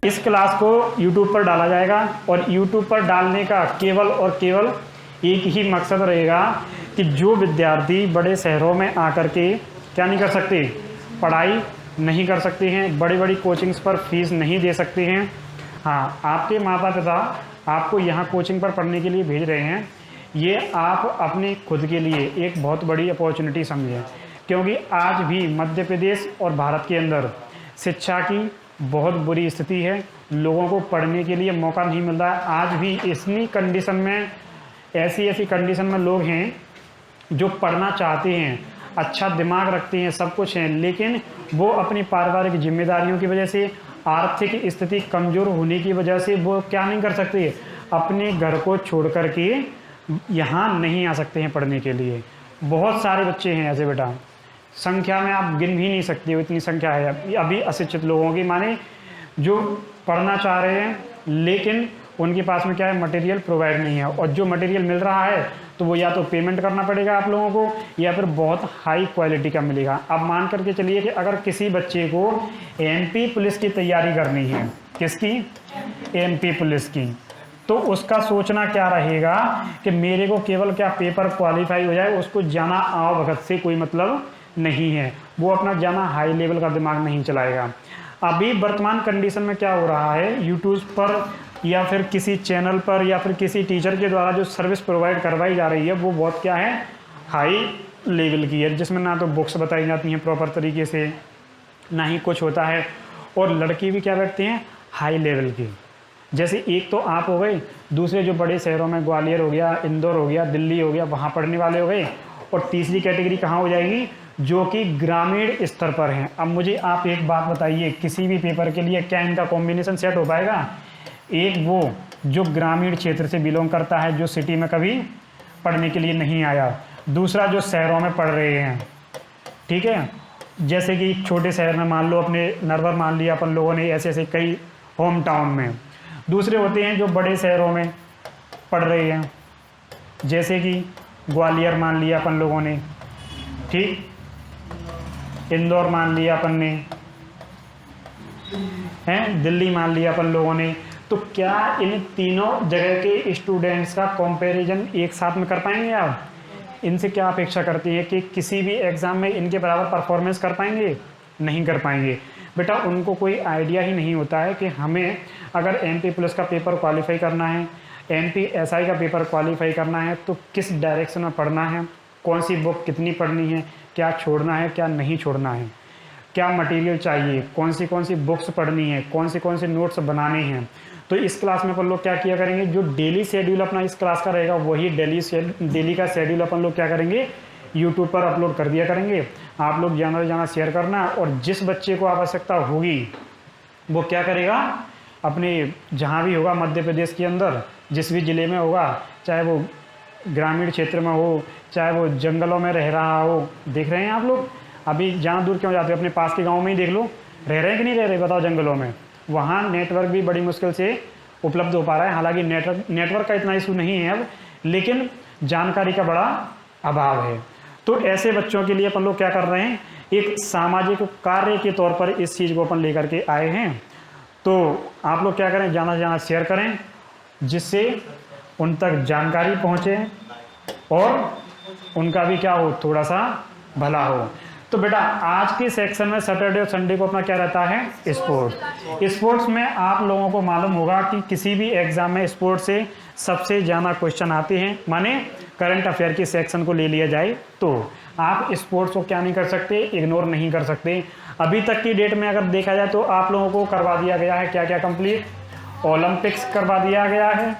इस क्लास को YouTube पर डाला जाएगा और YouTube पर डालने का केवल और केवल एक ही मकसद रहेगा कि जो विद्यार्थी बड़े शहरों में आकर के क्या नहीं कर सकते, पढ़ाई नहीं कर सकते हैं, बड़ी बड़ी कोचिंग्स पर फीस नहीं दे सकते हैं। हाँ, आपके माता पिता आपको यहाँ कोचिंग पर पढ़ने के लिए भेज रहे हैं, ये आप अपने खुद के लिए एक बहुत बड़ी अपॉर्चुनिटी समझें, क्योंकि आज भी मध्य प्रदेश और भारत के अंदर शिक्षा की बहुत बुरी स्थिति है। लोगों को पढ़ने के लिए मौका नहीं मिल रहा है। आज भी इतनी कंडीशन में, ऐसी कंडीशन में लोग हैं जो पढ़ना चाहते हैं, अच्छा दिमाग रखते हैं, सब कुछ हैं, लेकिन वो अपनी पारिवारिक जिम्मेदारियों की वजह से, आर्थिक स्थिति कमज़ोर होने की वजह से वो क्या नहीं कर सकते, अपने घर को छोड़ कर के यहाँ नहीं आ सकते हैं पढ़ने के लिए। बहुत सारे बच्चे हैं ऐसे बेटा, संख्या में आप गिन भी नहीं सकते हो, इतनी संख्या है अभी अशिक्षित लोगों की, माने जो पढ़ना चाह रहे हैं लेकिन उनके पास में क्या है, मटेरियल प्रोवाइड नहीं है, और जो मटेरियल मिल रहा है तो वो या तो पेमेंट करना पड़ेगा आप लोगों को या फिर बहुत हाई क्वालिटी का मिलेगा। अब मान करके चलिए कि अगर किसी बच्चे को एमपी पुलिस की तैयारी करनी है, किसकी, एमपी पुलिस की, तो उसका सोचना क्या रहेगा कि मेरे को केवल क्या पेपर क्वालिफाई हो जाए, उसको जाना आओ भगत से कोई मतलब नहीं है, वो अपना जाना हाई लेवल का दिमाग नहीं चलाएगा। अभी वर्तमान कंडीशन में क्या हो रहा है, यूट्यूब पर या फिर किसी चैनल पर या फिर किसी टीचर के द्वारा जो सर्विस प्रोवाइड करवाई जा रही है वो बहुत क्या है, हाई लेवल की है, जिसमें ना तो बुक्स बताई जाती हैं प्रॉपर तरीके से, ना ही कुछ होता है, और लड़के भी क्या बैठते हैं, हाई लेवल की। जैसे एक तो आप हो गए, दूसरे जो बड़े शहरों में ग्वालियर हो गया, इंदौर हो गया, दिल्ली हो गया, वहाँ पढ़ने वाले हो गए, और तीसरी कैटेगरी कहाँ हो जाएगी, जो कि ग्रामीण स्तर पर हैं। अब मुझे आप एक बात बताइए, किसी भी पेपर के लिए क्या इनका कॉम्बिनेशन सेट हो पाएगा? एक वो जो ग्रामीण क्षेत्र से बिलोंग करता है, जो सिटी में कभी पढ़ने के लिए नहीं आया, दूसरा जो शहरों में पढ़ रहे हैं, ठीक है, जैसे कि छोटे शहर में मान लो अपने नरवर मान लिया अपन लोगों ने, ऐसे ऐसे कई होम टाउन में। दूसरे होते हैं जो बड़े शहरों में पढ़ रहे हैं, जैसे कि ग्वालियर मान लिया अपन लोगों ने, ठीक, इंदौर मान लिया अपन ने, हैं, दिल्ली मान लिया अपन लोगों ने। तो क्या इन तीनों जगह के स्टूडेंट्स का कंपैरिजन एक साथ में कर पाएंगे आप? इनसे क्या अपेक्षा करती है कि किसी भी एग्ज़ाम में इनके बराबर परफॉर्मेंस कर पाएंगे? नहीं कर पाएंगे बेटा। उनको कोई आइडिया ही नहीं होता है कि हमें अगर एमपी पुलिस का पेपर क्वालिफाई करना है, एमपी एसआई का पेपर क्वालिफाई करना है, तो किस डायरेक्शन में पढ़ना है, कौन सी बुक कितनी पढ़नी है, क्या छोड़ना है क्या नहीं छोड़ना है, क्या मटेरियल चाहिए, कौन सी बुक्स पढ़नी है, कौन से नोट्स बनाने हैं। तो इस क्लास में अपन लोग क्या किया करेंगे, जो डेली शेड्यूल अपना इस क्लास का रहेगा वही डेली का शेड्यूल अपन लोग क्या करेंगे, यूट्यूब पर अपलोड कर दिया करेंगे। आप लोग ज़्यादा से ज़्यादा शेयर करना, और जिस बच्चे को आवश्यकता होगी वो क्या करेगा, अपने जहाँ भी होगा मध्य प्रदेश के अंदर जिस भी ज़िले में होगा, चाहे वो ग्रामीण क्षेत्र में हो, चाहे वो जंगलों में रह रहा हो। देख रहे हैं आप लोग, अभी जहाँ दूर क्यों जाते हो, अपने पास के गांव में ही देख लो, रह रहे हैं कि नहीं रह रहे बताओ जंगलों में। वहाँ नेटवर्क भी बड़ी मुश्किल से उपलब्ध हो पा रहा है। हालांकि नेटवर्क का इतना इशू नहीं है अब, लेकिन जानकारी का बड़ा अभाव है। तो ऐसे बच्चों के लिए अपन लोग क्या कर रहे हैं, एक सामाजिक कार्य के तौर पर इस चीज़ को अपन लेकर के आए हैं। तो आप लोग क्या करें, ज़्यादा से ज़्यादा शेयर करें, जिससे उन तक जानकारी पहुँचे और उनका भी क्या हो, थोड़ा सा भला हो। तो बेटा आज के सेक्शन में सैटरडे और संडे को अपना क्या रहता है, स्पोर्ट्स। स्पोर्ट्स में आप लोगों को मालूम होगा कि किसी भी एग्जाम में स्पोर्ट्स से सबसे ज़्यादा क्वेश्चन आते हैं, माने करंट अफेयर के सेक्शन को ले लिया जाए तो आप स्पोर्ट्स को क्या नहीं कर सकते, इग्नोर नहीं कर सकते। अभी तक की डेट में अगर देखा जाए तो आप लोगों को करवा दिया गया है क्या क्या कंप्लीट, ओलंपिक्स करवा दिया गया है,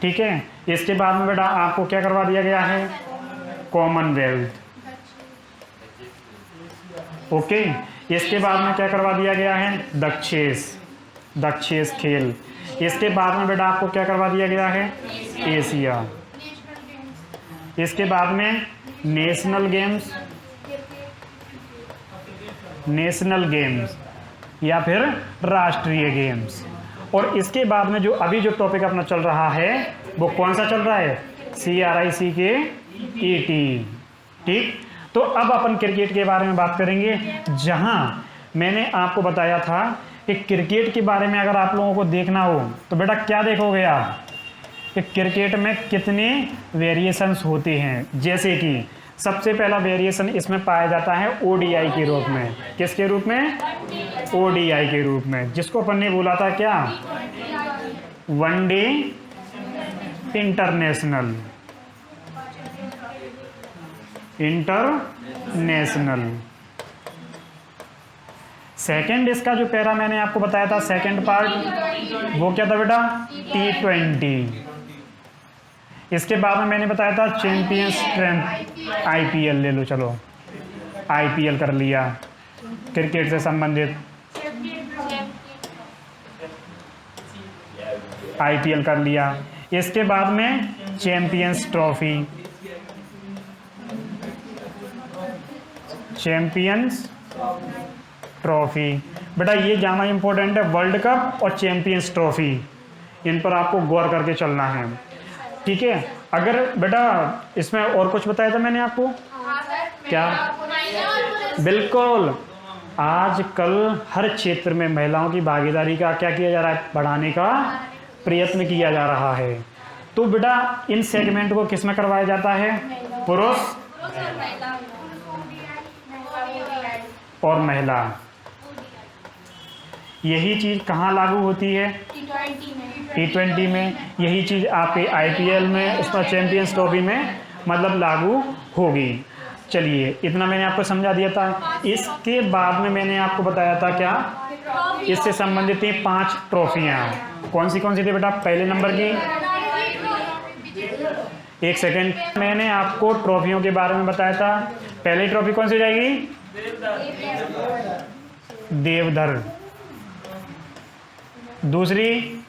ठीक है। इसके बाद में बेटा आपको क्या करवा दिया गया है, कॉमनवेल्थ, ओके। इसके बाद में क्या करवा दिया गया है, दक्षेस खेल। इसके बाद में बेटा आपको क्या करवा दिया गया है, एशिया। इसके बाद में नेशनल गेम्स या फिर राष्ट्रीय गेम्स। और इसके बाद में जो अभी जो टॉपिक अपना चल रहा है वो कौन सा चल रहा है? CRICKET। ठीक, तो अब अपन क्रिकेट के बारे में बात करेंगे, जहां मैंने आपको बताया था कि क्रिकेट के बारे में अगर आप लोगों को देखना हो तो बेटा क्या देखोगे आप कि क्रिकेट में कितने वेरिएशंस होते हैं। जैसे कि सबसे पहला वेरिएशन इसमें पाया जाता है ODI के रूप में। किसके रूप में? ODI के रूप में, जिसको अपन ने बोला था क्या? One day international. सेकंड इसका जो पैरा मैंने आपको बताया था, सेकंड पार्ट, वो क्या था बेटा? T20। इसके बाद में मैंने बताया था चैंपियंस ट्रैंप, IPL ले लो, चलो IPL कर लिया, क्रिकेट से संबंधित IPL कर लिया। इसके बाद में चैंपियंस ट्रॉफी, चैंपियंस ट्रॉफी। बेटा ये जाना इंपॉर्टेंट है, वर्ल्ड कप और चैंपियंस ट्रॉफी, इन पर आपको गौर करके चलना है। ठीक है, अगर बेटा इसमें और कुछ बताया था मैंने आपको क्या? बिल्कुल, आजकल हर क्षेत्र में महिलाओं की भागीदारी का क्या किया जा रहा है? बढ़ाने का प्रयत्न किया जा रहा है। तो बेटा इन सेगमेंट को किस में करवाया जाता है? पुरुष और महिला। यही चीज कहाँ लागू होती है? T20 में। यही चीज आपके IPL में, उसमें चैंपियंस ट्रॉफी में मतलब लागू होगी। चलिए इतना मैंने आपको समझा दिया था। इसके बाद में मैंने आपको बताया था क्या? इससे संबंधित थी 5 ट्रॉफियाँ। कौन सी थी बेटा? पहले नंबर की, एक सेकेंड, मैंने आपको ट्रॉफियों के बारे में बताया था। पहली ट्रॉफी कौन सी जाएगी? देवधर। दूसरी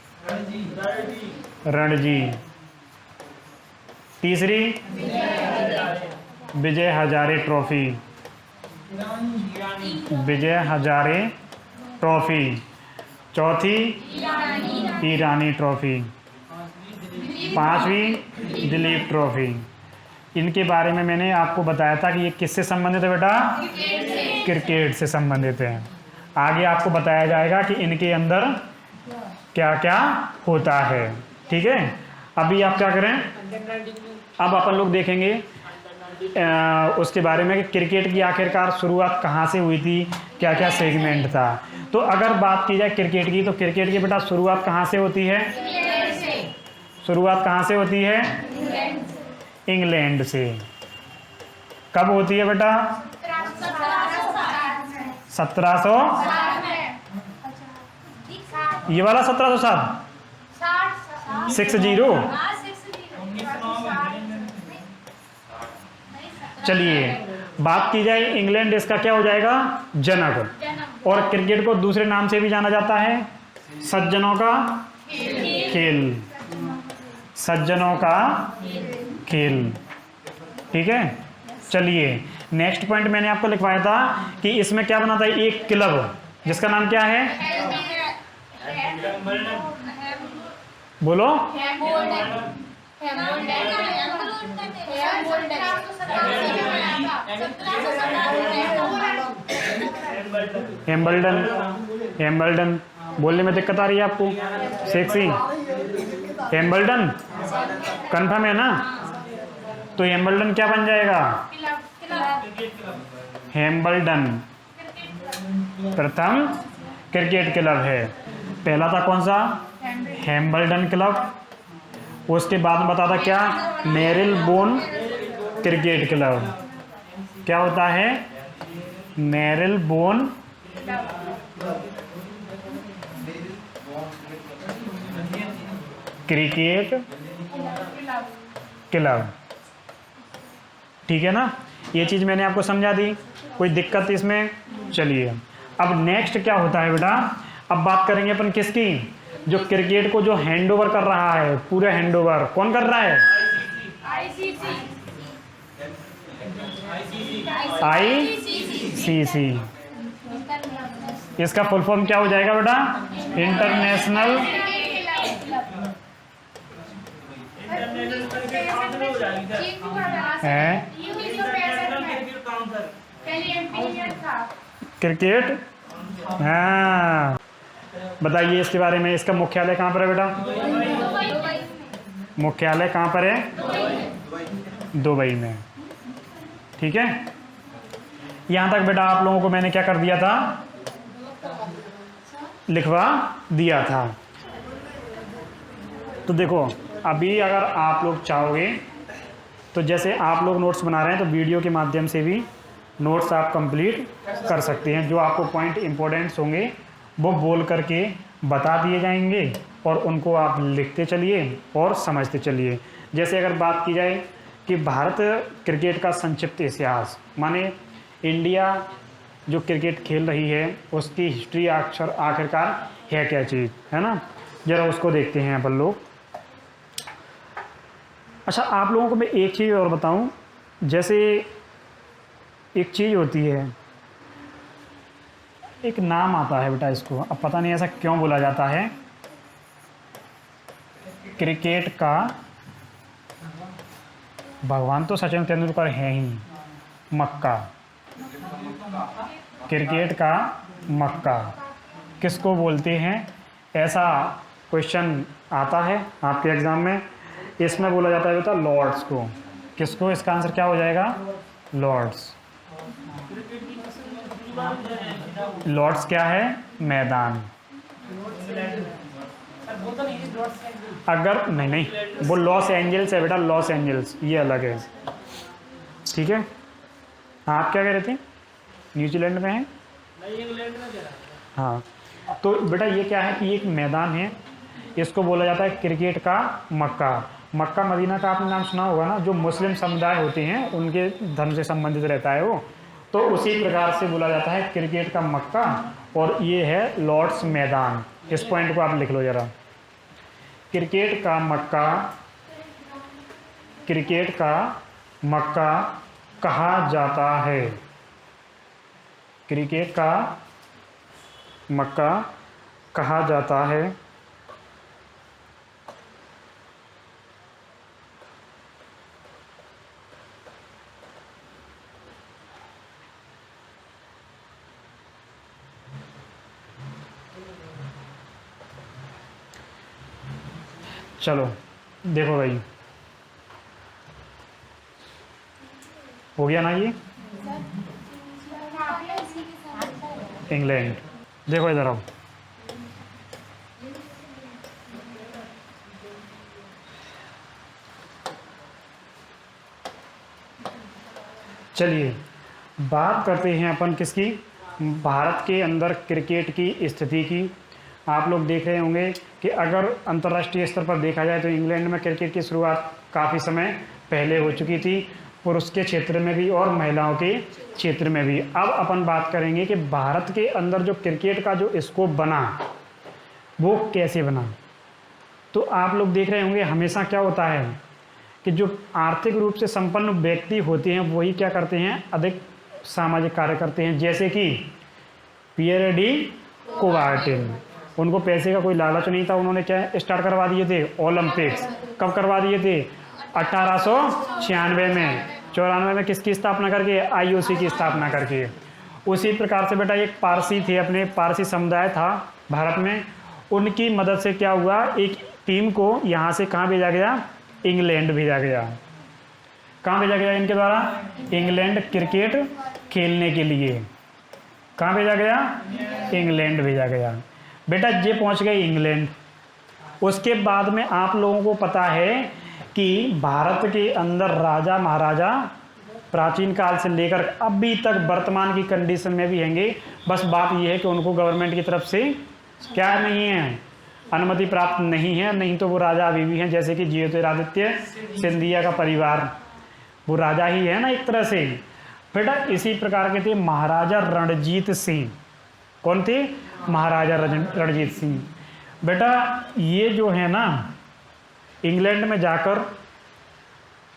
रणजी। तीसरी विजय हजारे ट्रॉफी, विजय हजारे ट्रॉफी। चौथी ईरानी ट्रॉफी। 5वीं दिलीप ट्रॉफी। इनके बारे में मैंने आपको बताया था कि ये किससे संबंधित है बेटा? क्रिकेट से संबंधित है। आगे आपको बताया जाएगा कि इनके अंदर क्या क्या होता है। ठीक है, अभी आप क्या करें, अब अपन लोग देखेंगे उसके बारे में कि क्रिकेट की आखिरकार शुरुआत कहाँ से हुई थी, क्या क्या सेगमेंट था। तो अगर बात की जाए क्रिकेट की, तो क्रिकेट की बेटा शुरुआत कहाँ से होती है? शुरुआत कहाँ से होती है? इंग्लैंड से। कब होती है बेटा? 1700, ये वाला 1760 60। चलिए बात की जाए इंग्लैंड, इसका क्या हो जाएगा? जनक। और क्रिकेट को दूसरे नाम से भी जाना जाता है सज्जनों का खेल, सज्जनों का खेल। ठीक है, चलिए नेक्स्ट पॉइंट मैंने आपको लिखवाया था कि इसमें क्या बना था? एक क्लब, जिसका नाम क्या है? बोलो। हेम्बल्डन। हेम्बल्डन बोलने में दिक्कत आ रही है आपको? सेक्सी हेम्बल्डन कंफर्म है ना? तो हेम्बल्डन क्या बन जाएगा? हेम्बल्डन प्रथम क्रिकेट क्लब है। पहला था कौन सा? हेम्बल्डन क्लब। उसके बाद में बता था क्या? Marylebone cricket club. क्या होता है? Marylebone cricket club. ठीक है ना, ये चीज़ मैंने आपको समझा दी, कोई दिक्कत इसमें? चलिए अब नेक्स्ट क्या होता है बेटा, अब बात करेंगे अपन किसकी? जो क्रिकेट को जो हैंडओवर कर रहा है, पूरा हैंडओवर कौन कर रहा है? ICC। इसका फुल फॉर्म क्या हो जाएगा बेटा? इंटरनेशनल है क्रिकेट। हाँ, बताइए इसके बारे में। इसका मुख्यालय कहाँ पर है बेटा? मुख्यालय कहाँ पर है? दुबई में। ठीक है, यहाँ तक बेटा आप लोगों को मैंने क्या कर दिया था? लिखवा दिया था। तो देखो, अभी अगर आप लोग चाहोगे तो जैसे आप लोग नोट्स बना रहे हैं तो वीडियो के माध्यम से भी नोट्स आप कंप्लीट कर सकते हैं। जो आपको पॉइंट इंपॉर्टेंट्स होंगे वो बोल करके बता दिए जाएंगे और उनको आप लिखते चलिए और समझते चलिए। जैसे अगर बात की जाए कि भारत क्रिकेट का संक्षिप्त इतिहास, माने इंडिया जो क्रिकेट खेल रही है उसकी हिस्ट्री आखिरकार है क्या चीज़, है ना? ज़रा उसको देखते हैं अपन लोग। अच्छा, आप लोगों को मैं एक चीज़ और बताऊं। जैसे एक चीज़ होती है, एक नाम आता है बेटा, इसको अब पता नहीं ऐसा क्यों बोला जाता है, क्रिकेट का भगवान तो सचिन तेंदुलकर है ही, मक्का, क्रिकेट का मक्का किसको बोलते हैं? ऐसा क्वेश्चन आता है आपके एग्ज़ाम में। इसमें बोला जाता है बेटा लॉर्ड्स को। किसको? इसका आंसर क्या हो जाएगा? लॉर्ड्स। लॉर्ड्स क्या है? मैदान। अगर नहीं, वो लॉस एंजल्स है बेटा, लॉस एंजल्स, ये अलग है। ठीक है, आप क्या कह रहे थे? न्यूजीलैंड में है? हाँ, तो बेटा ये क्या है कि एक मैदान है, इसको बोला जाता है क्रिकेट का मक्का। मक्का मदीना का आपने नाम सुना होगा ना, जो मुस्लिम समुदाय होते हैं उनके धर्म से संबंधित रहता है वो, तो उसी प्रकार से बोला जाता है क्रिकेट का मक्का। और ये है लॉर्ड्स मैदान। इस पॉइंट को आप लिख लो ज़रा। क्रिकेट का मक्का, क्रिकेट का मक्का कहा जाता है। क्रिकेट का मक्का कहा जाता है। चलो देखो भाई, हो गया ना ये? इंग्लैंड। देखो इधर आओ। चलिए बात करते हैं अपन किसकी? भारत के अंदर क्रिकेट की स्थिति की। आप लोग देख रहे होंगे कि अगर अंतर्राष्ट्रीय स्तर पर देखा जाए तो इंग्लैंड में क्रिकेट की शुरुआत काफ़ी समय पहले हो चुकी थी, पुरुष के क्षेत्र में भी और महिलाओं के क्षेत्र में भी। अब अपन बात करेंगे कि भारत के अंदर जो क्रिकेट का जो स्कोप बना वो कैसे बना। तो आप लोग देख रहे होंगे हमेशा क्या होता है कि जो आर्थिक रूप से संपन्न व्यक्ति होते हैं वही क्या करते हैं? अधिक सामाजिक कार्य करते हैं। जैसे कि पियर डी कुबार्टिन, उनको पैसे का कोई लालच नहीं था, उन्होंने क्या स्टार्ट करवा दिए थे? ओलंपिक्स। कब करवा दिए थे? 1896 में। 94 में किसकी स्थापना करके? IOC की स्थापना करके। उसी प्रकार से बेटा एक पारसी थे, अपने पारसी समुदाय था भारत में, उनकी मदद से क्या हुआ? एक टीम को यहाँ से कहाँ भेजा गया? इंग्लैंड भेजा गया। कहाँ भेजा गया इनके द्वारा? इंग्लैंड क्रिकेट खेलने के लिए। कहाँ भेजा गया? इंग्लैंड भेजा गया। बेटा ये पहुँच गए इंग्लैंड। उसके बाद में आप लोगों को पता है कि भारत के अंदर राजा महाराजा प्राचीन काल से लेकर अभी तक वर्तमान की कंडीशन में भी हैंगे। बस बात यह है कि उनको गवर्नमेंट की तरफ से क्या नहीं है? अनुमति प्राप्त नहीं है। नहीं तो वो राजा अभी भी हैं, जैसे कि ज्योतिरादित्य सिंधिया का परिवार, वो राजा ही है ना एक तरह से। बेटा इसी प्रकार के थे महाराजा रणजीत सिंह। कौन थे? महाराजा रणजीत सिंह। बेटा ये जो है ना इंग्लैंड में जाकर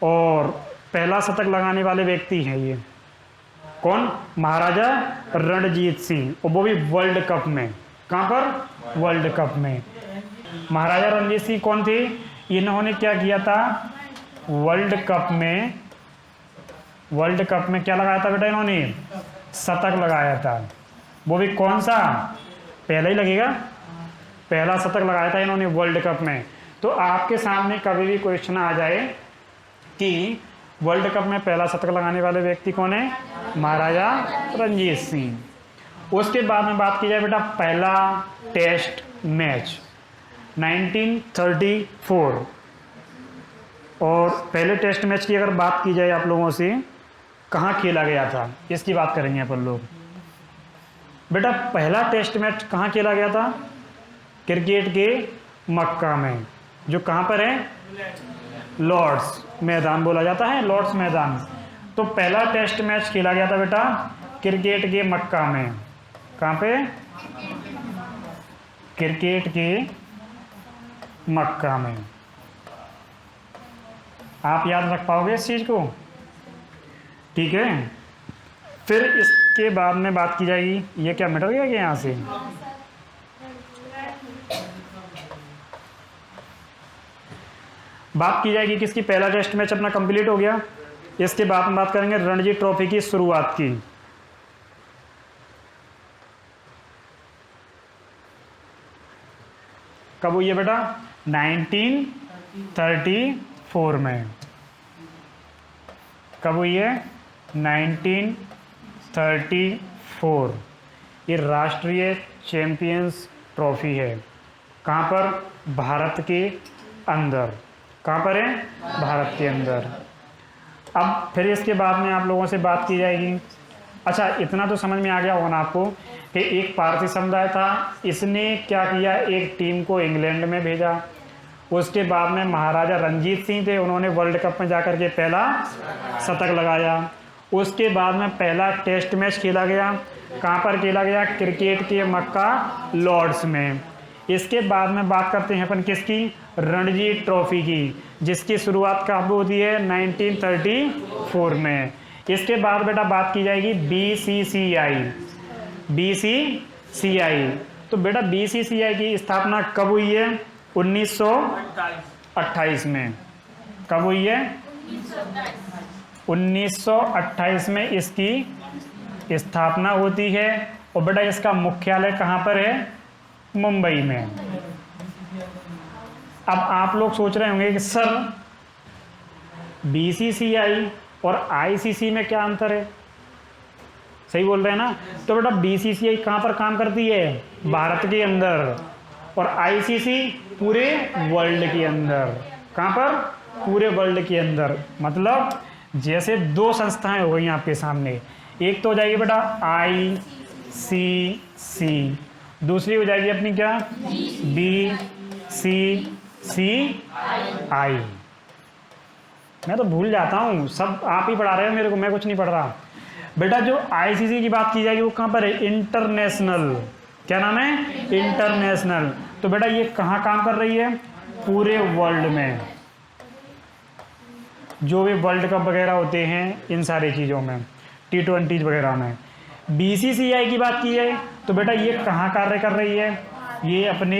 और पहला शतक लगाने वाले व्यक्ति हैं ये। कौन? महाराजा रणजीत सिंह, और वो भी वर्ल्ड कप में। कहाँ पर? वर्ल्ड कप में। महाराजा रणजीत सिंह कौन थे? इन्होंने क्या किया था? वर्ल्ड कप में क्या लगाया था बेटा इन्होंने? शतक लगाया था। वो भी कौन सा? पहला ही लगेगा, पहला शतक लगाया था इन्होंने वर्ल्ड कप में। तो आपके सामने कभी भी क्वेश्चन आ जाए कि वर्ल्ड कप में पहला शतक लगाने वाले व्यक्ति कौन है? महाराजा रणजीत सिंह। उसके बाद में बात की जाए बेटा पहला टेस्ट मैच 1934, और पहले टेस्ट मैच की अगर बात की जाए आप लोगों से, कहाँ खेला गया था, इसकी बात करेंगे अपन लोग। बेटा पहला टेस्ट मैच कहाँ खेला गया था? क्रिकेट के मक्का में, जो कहाँ पर है? लॉर्ड्स मैदान बोला जाता है, लॉर्ड्स मैदान। तो पहला टेस्ट मैच खेला गया था बेटा क्रिकेट के मक्का में। कहाँ पे? क्रिकेट के मक्का में। आप याद रख पाओगे इस चीज को? ठीक है। फिर इसके बाद में बात की जाएगी, ये क्या मिट गया यहाँ से? बात की जाएगी किसकी? पहला टेस्ट मैच अपना कंप्लीट हो गया। इसके बाद में बात करेंगे रणजी ट्रॉफी की शुरुआत की। कब हुई है बेटा? 1934 में। कब हुई है? 1934। ये राष्ट्रीय चैंपियंस ट्रॉफी है। कहाँ पर? भारत के अंदर। कहाँ पर है? भारत के अंदर। अब फिर इसके बाद में आप लोगों से बात की जाएगी। अच्छा इतना तो समझ में आ गया होगा ना आपको कि एक पारसी समुदाय था, इसने क्या किया, एक टीम को इंग्लैंड में भेजा। उसके बाद में महाराजा रणजीत सिंह थे, उन्होंने वर्ल्ड कप में जाकर के पहला शतक लगाया। उसके बाद में पहला टेस्ट मैच खेला गया। कहाँ पर खेला गया? क्रिकेट के मक्का लॉर्ड्स में। इसके बाद में बात करते हैं अपन किसकी? रणजी ट्रॉफी की, जिसकी शुरुआत कब होती है? 1934 में। इसके बाद बेटा बात की जाएगी बीसीसीआई। तो बेटा बीसीसीआई की स्थापना कब हुई है? 1928 में। कब हुई है? 1928 में इसकी स्थापना होती है। और बेटा इसका मुख्यालय कहाँ पर है? मुंबई में। अब आप लोग सोच रहे होंगे कि सर बीसीसीआई और आईसीसी में क्या अंतर है? सही बोल रहे हैं ना? तो बेटा बीसीसीआई कहाँ पर काम करती है? भारत के अंदर। और आईसीसी पूरे वर्ल्ड के अंदर। कहाँ पर? पूरे वर्ल्ड के अंदर। मतलब जैसे दो संस्थाएं हो गई आपके सामने, एक तो हो जाएगी बेटा आईसीसी, दूसरी हो जाएगी अपनी क्या? बीसीसीआई। मैं तो भूल जाता हूँ, सब आप ही पढ़ा रहे हो मेरे को, मैं कुछ नहीं पढ़ रहा। बेटा जो आईसीसी की बात की जाएगी वो कहाँ पर है? इंटरनेशनल। क्या नाम है? इंटरनेशनल। तो बेटा ये कहाँ काम कर रही है? पूरे वर्ल्ड में। जो भी वर्ल्ड कप वगैरह होते हैं इन सारी चीज़ों में, T20 वगैरह में। बीसीसीआई की बात की जाए तो बेटा ये कहाँ कार्य कर रही है? ये अपने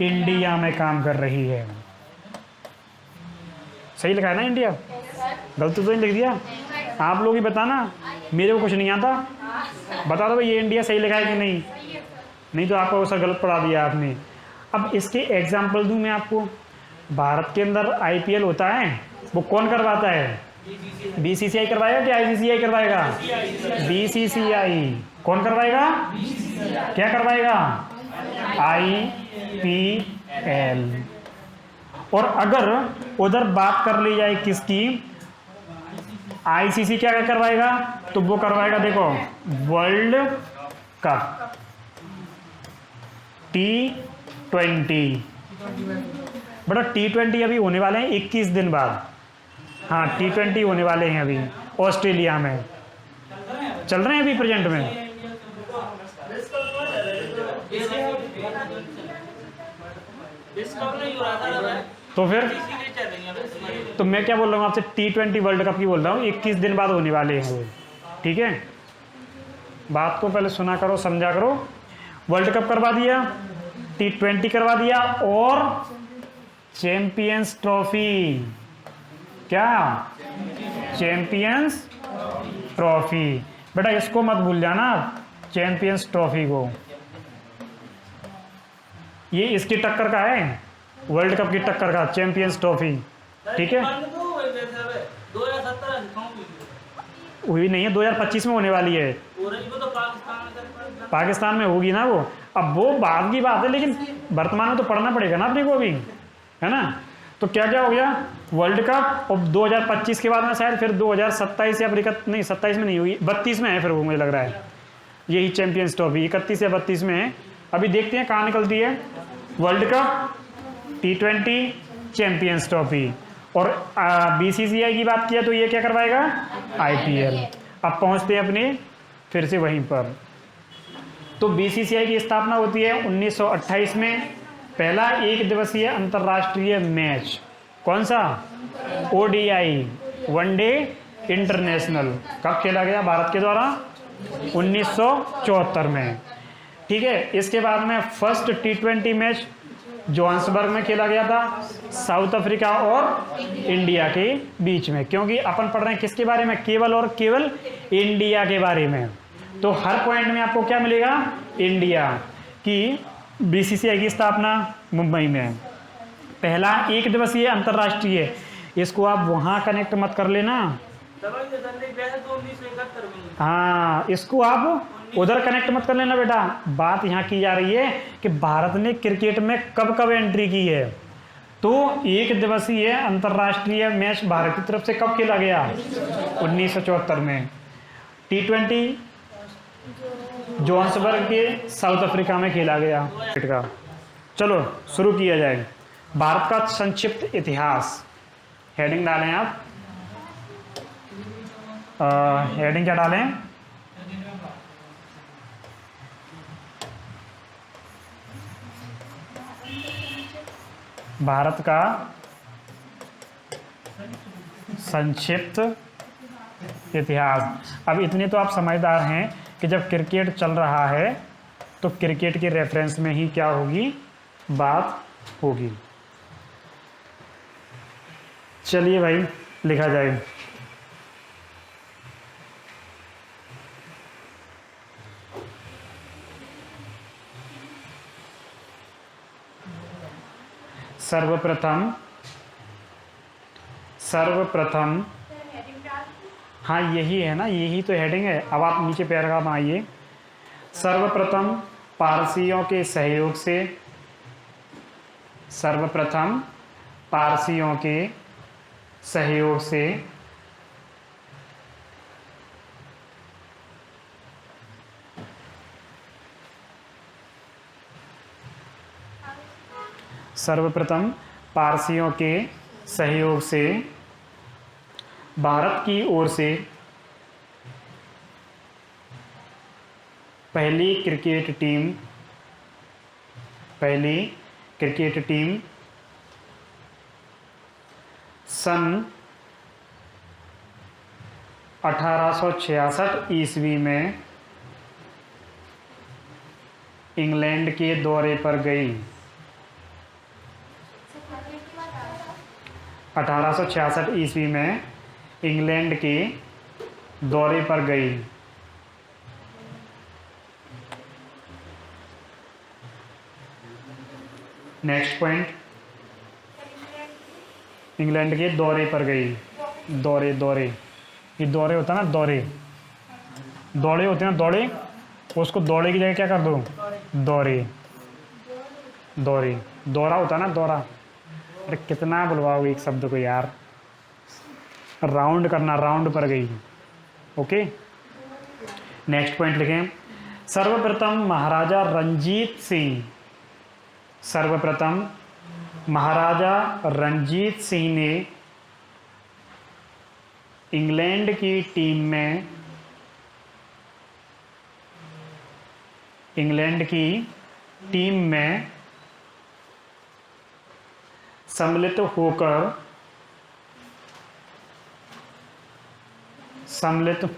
इंडिया में काम कर रही है। सही लिखा है ना इंडिया? गलत तो नहीं लिख दिया? आप लोग ही बताना, मेरे को कुछ नहीं आता। बता दो भाई ये इंडिया सही लिखा है कि नहीं। नहीं तो आपको सर गलत पढ़ा दिया आपने। अब इसके एग्जाम्पल दूं मैं आपको। भारत के अंदर आईपीएल होता है, वो कौन करवाता है? बीसीसीआई करवाएगा कि आईसीसीआई करवाएगा? बीसीसीआई। कौन करवाएगा? क्या करवाएगा? आईपीएल। और अगर उधर बात कर ली जाए किसकी? आईसीसी क्या करवाएगा? तो वो करवाएगा देखो वर्ल्ड कप T20। बड़ा T20 अभी होने वाले हैं 21 दिन बाद। हाँ T20 होने वाले हैं अभी ऑस्ट्रेलिया में, चल रहे हैं अभी प्रेजेंट में। तो फिर तो मैं क्या बोल रहा हूँ आपसे? T20 वर्ल्ड कप की बोल रहा हूँ, 21 दिन बाद होने वाले हैं वो। ठीक है, बात को पहले सुना करो, समझा करो। वर्ल्ड कप करवा दिया, T20 करवा दिया, और चैंपियंस ट्रॉफी। क्या? Champions trophy. बेटा इसको मत भूल जाना, चैंपियंस ट्रॉफी को। ये इसकी टक्कर का है, वर्ल्ड कप की टक्कर का चैंपियंस ट्रॉफी। ठीक है, हुई नहीं है, 2025 में होने वाली है। पाकिस्तान में होगी ना वो। अब वो बाद की बात है, लेकिन वर्तमान में तो पढ़ना पड़ेगा ना अपने को भी, है ना। तो क्या क्या हो गया, वर्ल्ड कप, और 2025 के बाद में शायद फिर 2027 या फिर नहीं 27 में नहीं होगी, 32 में है फिर वो, मुझे लग रहा है यही चैंपियंस ट्रॉफी 31 या 32 में है। अभी देखते हैं कहाँ निकलती है। World cup, T20, champions trophy, और BCCI की बात किया तो ये क्या करवाएगा, IPL। अब पहुंचते हैं अपने फिर से वहीं पर। तो BCCI की स्थापना होती है 1928 में। पहला एक दिवसीय अंतर्राष्ट्रीय मैच कौन सा, ODI, वनडे इंटरनेशनल, कब खेला गया भारत के द्वारा, 1974 में। ठीक है, इसके बाद में फर्स्ट T20 मैच जोहान्सबर्ग में खेला गया था, साउथ अफ्रीका और इंडिया के बीच में। क्योंकि अपन पढ़ रहे हैं किसके बारे में, केवल और केवल इंडिया के बारे में। तो हर पॉइंट में आपको क्या मिलेगा, इंडिया की। BCCI की स्थापना मुंबई में। पहला एक दिवसीय अंतर्राष्ट्रीय, इसको आप वहां कनेक्ट मत कर लेना, हाँ इसको आप उधर कनेक्ट मत कर लेना बेटा। बात यहाँ की जा रही है कि भारत ने क्रिकेट में कब कब एंट्री की है। तो एक दिवसीय अंतर्राष्ट्रीय मैच भारत की तरफ से कब खेला गया, 1974 में। T20 जोहान्सबर्ग के साउथ अफ्रीका में खेला गया का। चलो शुरू किया जाए। भारत का संक्षिप्त इतिहास, हेडिंग डालें आप, हेडिंग क्या डालें, भारत का संक्षिप्त इतिहास। अब इतने तो आप समझदार हैं कि जब क्रिकेट चल रहा है तो क्रिकेट के रेफरेंस में ही क्या होगी, बात होगी। चलिए भाई लिखा जाए। सर्वप्रथम हाँ यही है ना, यही तो हेडिंग है। अब आप नीचे पैराग्राफ बनाइए। सर्वप्रथम पारसियों के सहयोग से, सर्वप्रथम पारसियों के सहयोग से सर्वप्रथम पारसियों के सहयोग से भारत की ओर से पहली क्रिकेट टीम सन 1866 ईस्वी में इंग्लैंड के दौरे पर गई। 1866 ईस्वी में इंग्लैंड के दौरे पर गई। नेक्स्ट पॉइंट, इंग्लैंड के दौरे पर गई। दौरे ये दौरे होता है ना, दौड़े होते हैं ना, दौड़े, उसको दौड़े की जगह क्या कर दो, दौरा होता है ना, दौरा। अरे कितना बुलवाओगे एक शब्द को यार, राउंड करना, राउंड पर गई। ओके, नेक्स्ट पॉइंट लिखें। सर्वप्रथम महाराजा रणजीत सिंह ने इंग्लैंड की टीम में सम्मिलित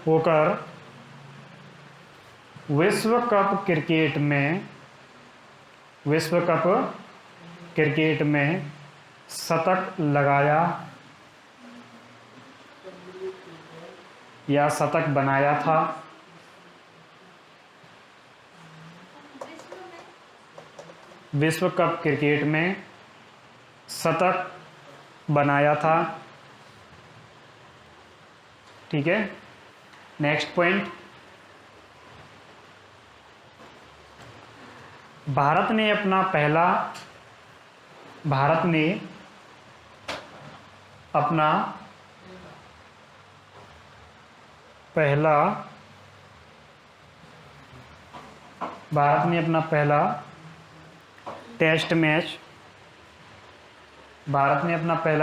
होकर विश्व कप क्रिकेट में शतक लगाया या शतक बनाया था? विश्व कप क्रिकेट में शतक बनाया था। ठीक है, नेक्स्ट पॉइंट, भारत ने अपना पहला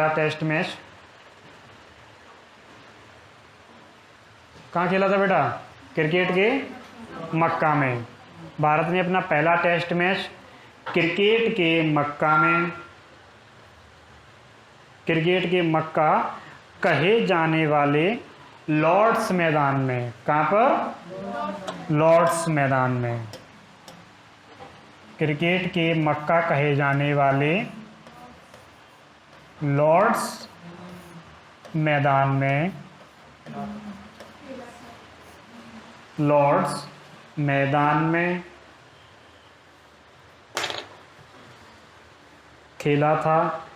टेस्ट मैच कहाँ खेला था बेटा? क्रिकेट के मक्का में। भारत ने अपना पहला टेस्ट मैच क्रिकेट के मक्का कहे जाने वाले लॉर्ड्स मैदान में। कहाँ पर? लॉर्ड्स मैदान में। क्रिकेट के मक्का कहे जाने वाले लॉर्ड्स मैदान में खेला था।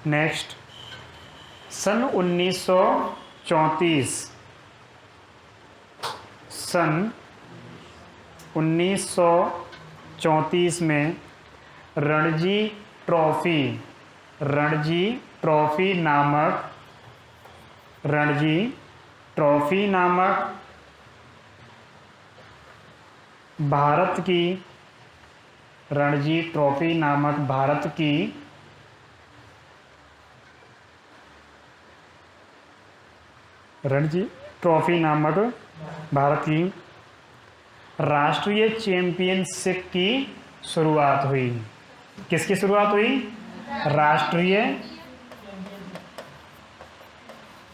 नेक्स्ट, सन 1934 में रणजी ट्रॉफी नामक भारत की राष्ट्रीय चैंपियनशिप की शुरुआत हुई। किसकी शुरुआत हुई?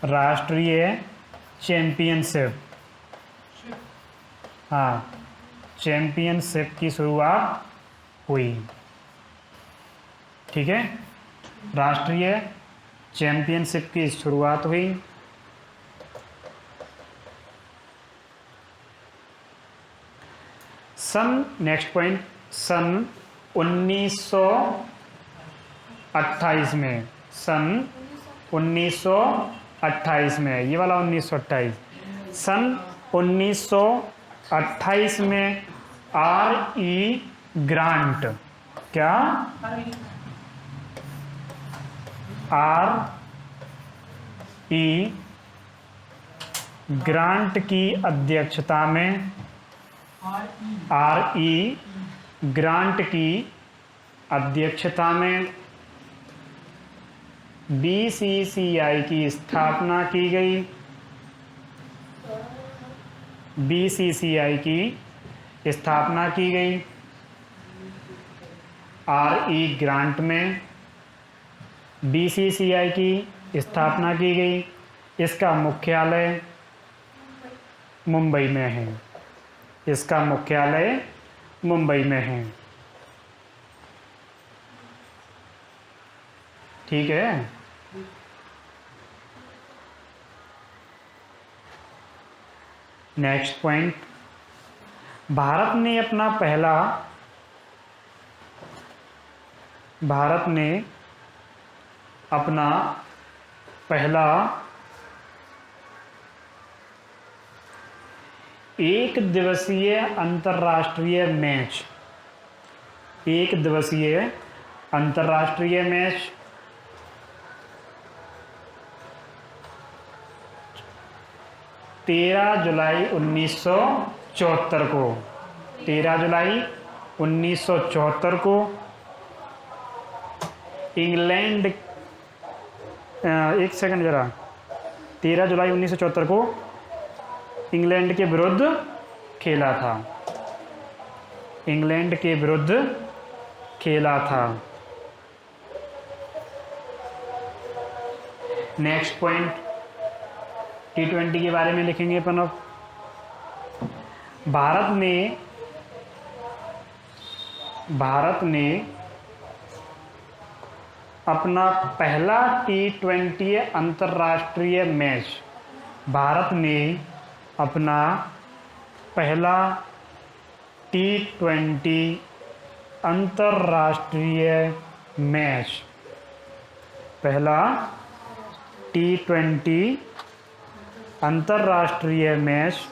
राष्ट्रीय चैंपियनशिप, हाँ, चैंपियनशिप की शुरुआत हुई। ठीक है, राष्ट्रीय चैंपियनशिप की शुरुआत हुई। नेक्स्ट पॉइंट, सन 1928 में, ये वाला 1928, सन 1928 में R.E. ग्रांट, क्या? R.E. ग्रांट की अध्यक्षता में BCCI की स्थापना की गई। R.E. ग्रांट में BCCI की स्थापना की गई। इसका मुख्यालय मुंबई में है। ठीक है, नेक्स्ट पॉइंट, भारत ने अपना पहला एक दिवसीय अंतर्राष्ट्रीय मैच 13 जुलाई 1974 को इंग्लैंड, एक सेकंड जरा, 13 जुलाई 1974 को इंग्लैंड के विरुद्ध खेला था। नेक्स्ट पॉइंट, T20 के बारे में लिखेंगे अपन। अब भारत ने अपना पहला T20 अंतर्राष्ट्रीय मैच, भारत ने अपना पहला T20 अंतर्राष्ट्रीय मैच, पहला T20 अंतर्राष्ट्रीय मैच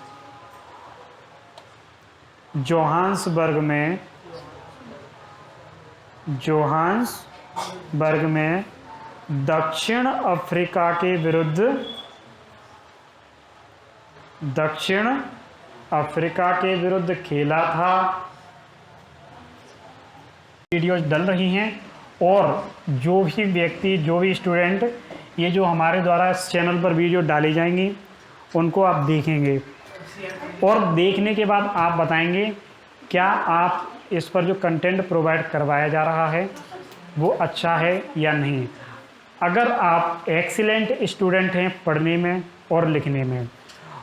जोहान्सबर्ग में दक्षिण अफ्रीका के विरुद्ध खेला था। वीडियोज डल रही हैं और जो भी व्यक्ति, जो भी स्टूडेंट, ये जो हमारे द्वारा इस चैनल पर वीडियो डाली जाएंगी उनको आप देखेंगे और देखने के बाद आप बताएंगे क्या आप इस पर जो कंटेंट प्रोवाइड करवाया जा रहा है वो अच्छा है या नहीं। अगर आप एक्सीलेंट स्टूडेंट हैं पढ़ने में और लिखने में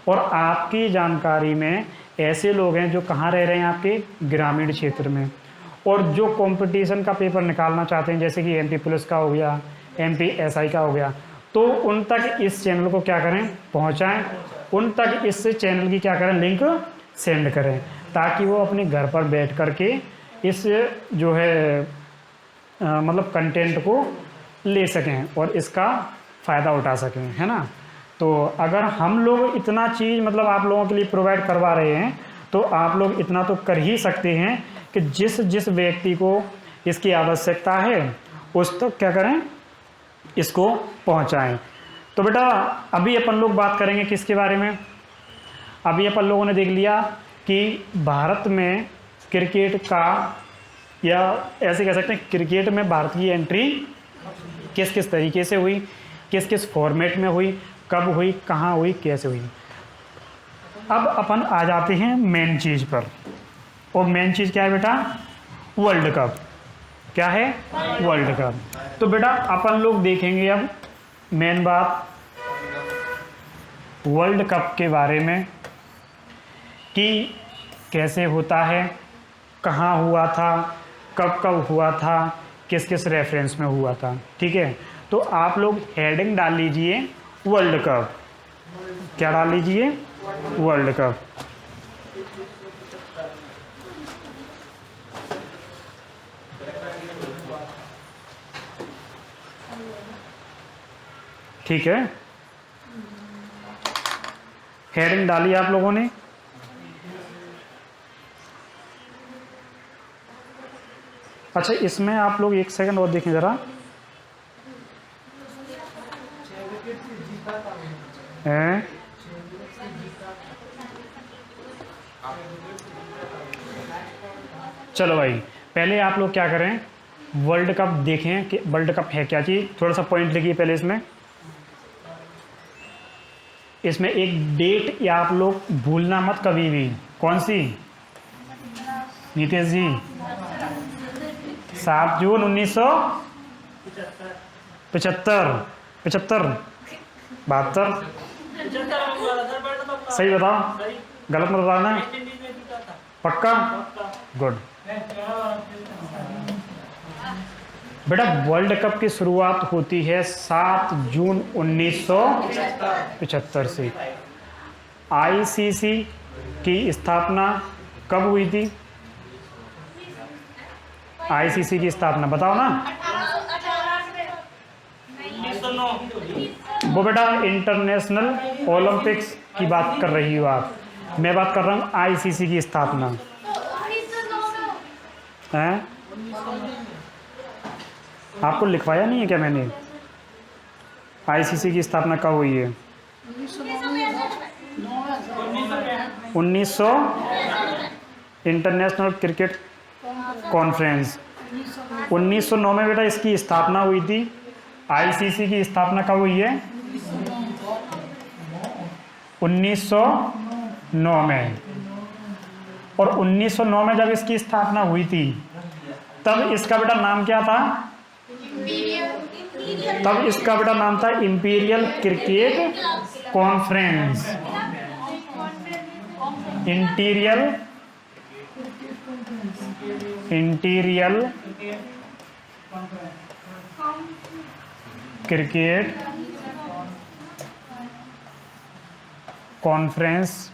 और आपकी जानकारी में ऐसे लोग हैं जो कहाँ रह रहे हैं, आपके ग्रामीण क्षेत्र में, और जो कंपटीशन का पेपर निकालना चाहते हैं जैसे कि MP पुलिस का हो गया, MP SI का हो गया, तो उन तक इस चैनल को क्या करें, पहुंचाएं, उन तक इस चैनल की क्या करें, लिंक सेंड करें, ताकि वो अपने घर पर बैठ कर के इस जो है मतलब कंटेंट को ले सकें और इसका फ़ायदा उठा सकें, है ना। तो अगर हम लोग इतना चीज़ मतलब आप लोगों के लिए प्रोवाइड करवा रहे हैं तो आप लोग इतना तो कर ही सकते हैं कि जिस व्यक्ति को इसकी आवश्यकता है उस तक क्या करें, इसको पहुंचाएं। तो बेटा अभी अपन लोग बात करेंगे किसके बारे में। अभी अपन लोगों ने देख लिया कि भारत में क्रिकेट का, या ऐसे कह सकते हैं क्रिकेट में भारत की एंट्री किस किस तरीके से हुई, किस किस फॉर्मेट में हुई, कब हुई, कहाँ हुई, कैसे हुई। अब अपन आ जाते हैं मेन चीज़ पर, और मेन चीज़ क्या है बेटा, वर्ल्ड कप। क्या है, वर्ल्ड कप। तो बेटा अपन लोग देखेंगे अब मेन बात वर्ल्ड कप के बारे में कि कैसे होता है, कहाँ हुआ था, कब कब हुआ था, किस किस रेफरेंस में हुआ था। ठीक है, तो आप लोग हेडिंग डाल लीजिए वर्ल्ड कप। क्या डाल लीजिए, वर्ल्ड कप। ठीक है, हेडिंग डाली आप लोगों ने। अच्छा, इसमें आप लोग एक सेकंड और देखें ज़रा। चलो भाई, पहले आप लोग क्या करें, वर्ल्ड कप देखें कि वर्ल्ड कप है क्या चीज़। थोड़ा सा पॉइंट लिखिए पहले इसमें एक डेट या आप लोग भूलना मत कभी भी। कौन सी नीतीश जी? 7 जून 1975, 72, सही बताओ, गलत मत बताना, पक्का? गुड। बेटा वर्ल्ड कप की शुरुआत होती है 7 जून 1975 से। ICC की स्थापना कब हुई थी? ICC की स्थापना बताओ ना। वो बेटा इंटरनेशनल ओलंपिक्स की बात कर रही हो आप, मैं बात कर रहा हूँ ICC की स्थापना है। आपको लिखवाया नहीं है क्या मैंने? ICC की स्थापना कब हुई है? 1900 इंटरनेशनल क्रिकेट कॉन्फ्रेंस 1909 में बेटा इसकी स्थापना हुई थी। ICC की स्थापना कब हुई है? 1909 में। और 1909 में जब इसकी स्थापना हुई थी तब इसका बेटा नाम क्या था? तब इसका बेटा नाम था imperial cricket conference. Interior cricket conference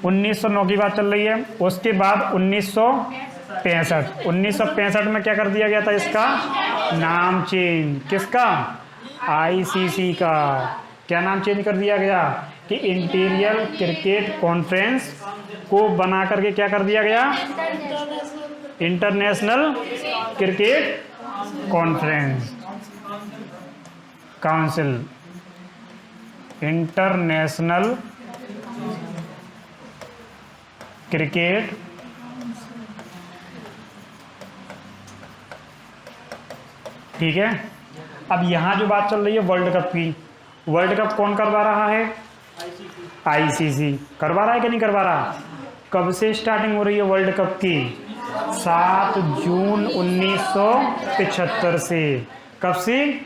1909 की बात चल रही है। उसके बाद 1965 में क्या कर दिया गया था, इसका नाम चेंज, किसका, आईसीसी का। क्या नाम चेंज कर दिया गया कि इंटीरियर क्रिकेट कॉन्फ्रेंस को बना करके क्या कर दिया गया, international cricket conference council, international cricket ठीक है। अब यहाँ जो बात चल रही है वर्ल्ड कप की, वर्ल्ड कप कौन करवा रहा है, आईसीसी करवा रहा है कि नहीं करवा रहा। कब से स्टार्टिंग हो रही है वर्ल्ड कप की, 7 जून 1975 से। कब से,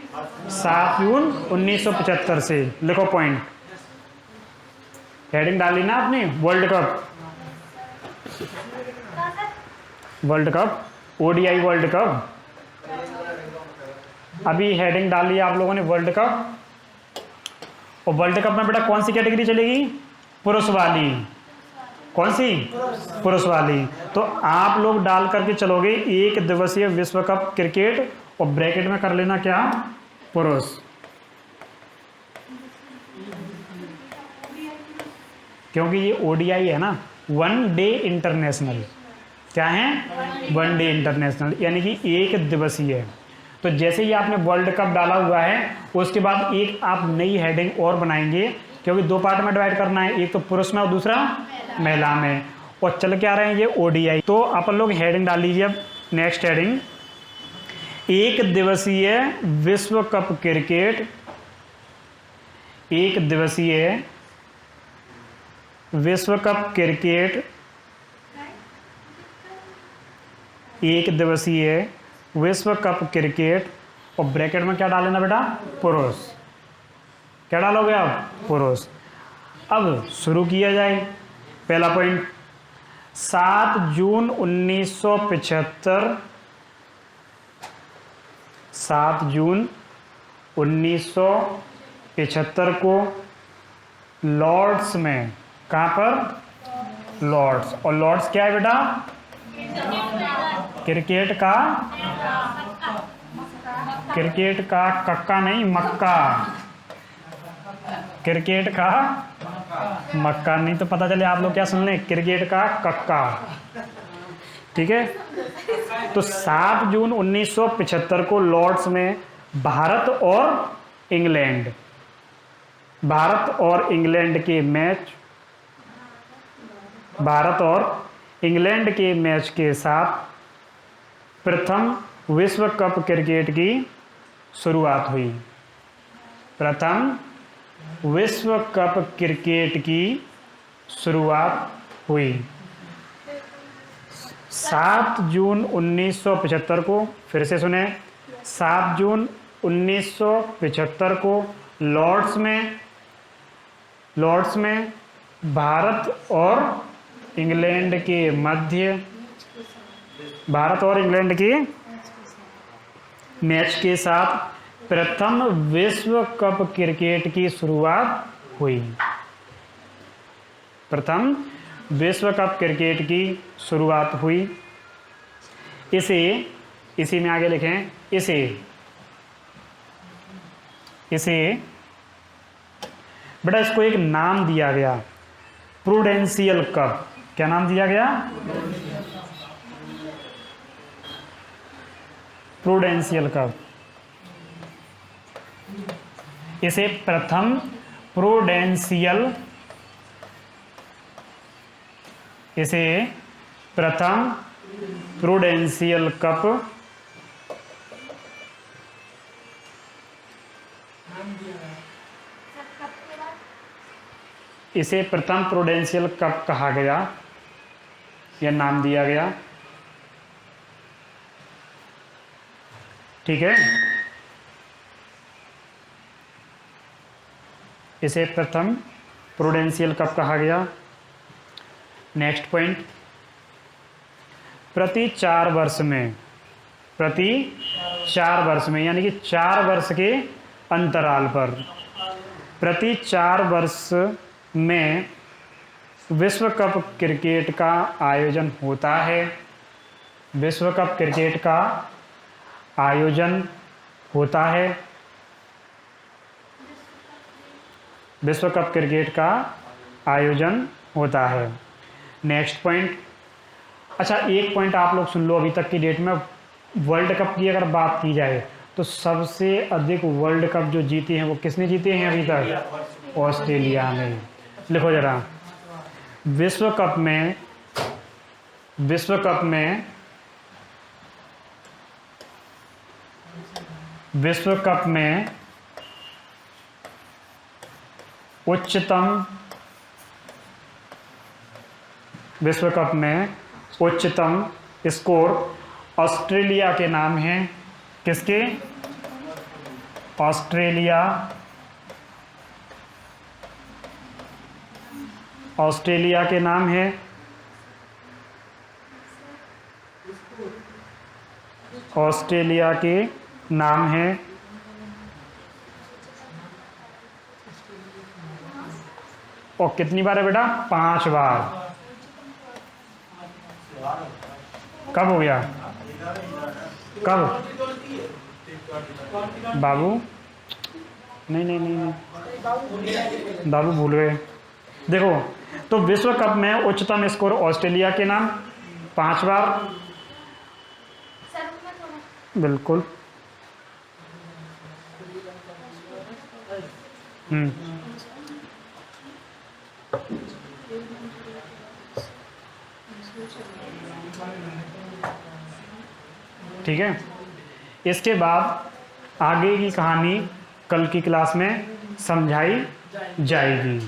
7 जून 1975 से। लिखो पॉइंट, हेडिंग डाली ना आपने, world cup, world cup, ODI world cup. अभी हेडिंग डाली आप लोगों ने वर्ल्ड कप, और वर्ल्ड कप में बेटा कौन सी कैटेगरी चलेगी, पुरुष वाली। कौन सी, पुरुष वाली। तो आप लोग डाल करके चलोगे एक दिवसीय विश्व कप क्रिकेट, और ब्रैकेट में कर लेना क्या, पुरुष। क्योंकि ये ओडीआई है ना, वन डे इंटरनेशनल। क्या है, वन डे इंटरनेशनल, यानी कि एक दिवसीय है। तो जैसे ही आपने वर्ल्ड कप डाला हुआ है, उसके बाद एक आप नई हेडिंग और बनाएंगे, क्योंकि 2 पार्ट में डिवाइड करना है, एक तो पुरुष में और दूसरा महिला में। और चल के आ रहे हैं ये ओडीआई। तो अपन लोग हेडिंग डाल लीजिए। अब नेक्स्ट हेडिंग, एक दिवसीय विश्व कप क्रिकेट, एक दिवसीय विश्व कप क्रिकेट, एक दिवसीय विश्व कप क्रिकेट, और ब्रैकेट में क्या डालेना बेटा, पुरुष। क्या डालोगे आप, पुरुष। अब शुरू किया जाए। पहला पॉइंट, 7 जून 1975, 7 जून 1975 को लॉर्ड्स में, कहाँ पर, लॉर्ड्स। और लॉर्ड्स क्या है बेटा, क्रिकेट का, क्रिकेट का कक्का नहीं, मक्का, क्रिकेट का मक्का नहीं, तो पता चले आप लोग क्या सुन लें, क्रिकेट का कक्का। ठीक है। तो 7 जून 1975 को लॉर्ड्स में भारत और इंग्लैंड, भारत और इंग्लैंड के मैच, भारत और इंग्लैंड के मैच के साथ प्रथम विश्व कप क्रिकेट की शुरुआत हुई। प्रथम विश्व कप क्रिकेट की शुरुआत हुई 7 जून 1975 को। फिर से सुने, 7 जून 1975 को लॉर्ड्स में भारत और इंग्लैंड के मध्य, भारत और इंग्लैंड के मैच के साथ प्रथम विश्व कप क्रिकेट की शुरुआत हुई। प्रथम विश्व कप क्रिकेट की शुरुआत हुई। इसी में आगे लिखें, इसे बेटा इसको एक नाम दिया गया, प्रूडेंशियल कप। क्या नाम दिया गया, प्रूडेंशियल कप। इसे प्रथम प्रूडेंशियल, इसे प्रथम प्रूडेंशियल कप, इसे प्रथम प्रूडेंशियल कप कहा गया, यह नाम दिया गया। ठीक है। इसे प्रथम प्रूडेंशियल कप कहा गया। नेक्स्ट पॉइंट, प्रति 4 वर्ष में, प्रति 4 वर्ष में, यानी कि 4 वर्ष के अंतराल पर, प्रति 4 वर्ष में विश्व कप क्रिकेट का आयोजन होता है। विश्व कप क्रिकेट का आयोजन होता है। विश्व कप क्रिकेट का आयोजन होता है। नेक्स्ट पॉइंट, अच्छा एक पॉइंट आप लोग सुन लो, अभी तक की डेट में वर्ल्ड कप की अगर बात की जाए तो सबसे अधिक वर्ल्ड कप जो जीते हैं वो किसने जीते हैं अभी तक? ऑस्ट्रेलिया ने। लिखो जरा, विश्व कप में विश्व कप में उच्चतम स्कोर ऑस्ट्रेलिया के नाम है। किसके? ऑस्ट्रेलिया के नाम है। ऑस्ट्रेलिया के नाम है। और कितनी बार है बेटा? 5 बार। कब हो गया? कब बाबू? नहीं, बाबू भूल गए। देखो, तो विश्व कप में उच्चतम स्कोर ऑस्ट्रेलिया के नाम 5 बार। बिल्कुल। ठीक है, इसके बाद आगे की कहानी कल की क्लास में समझाई जाएगी।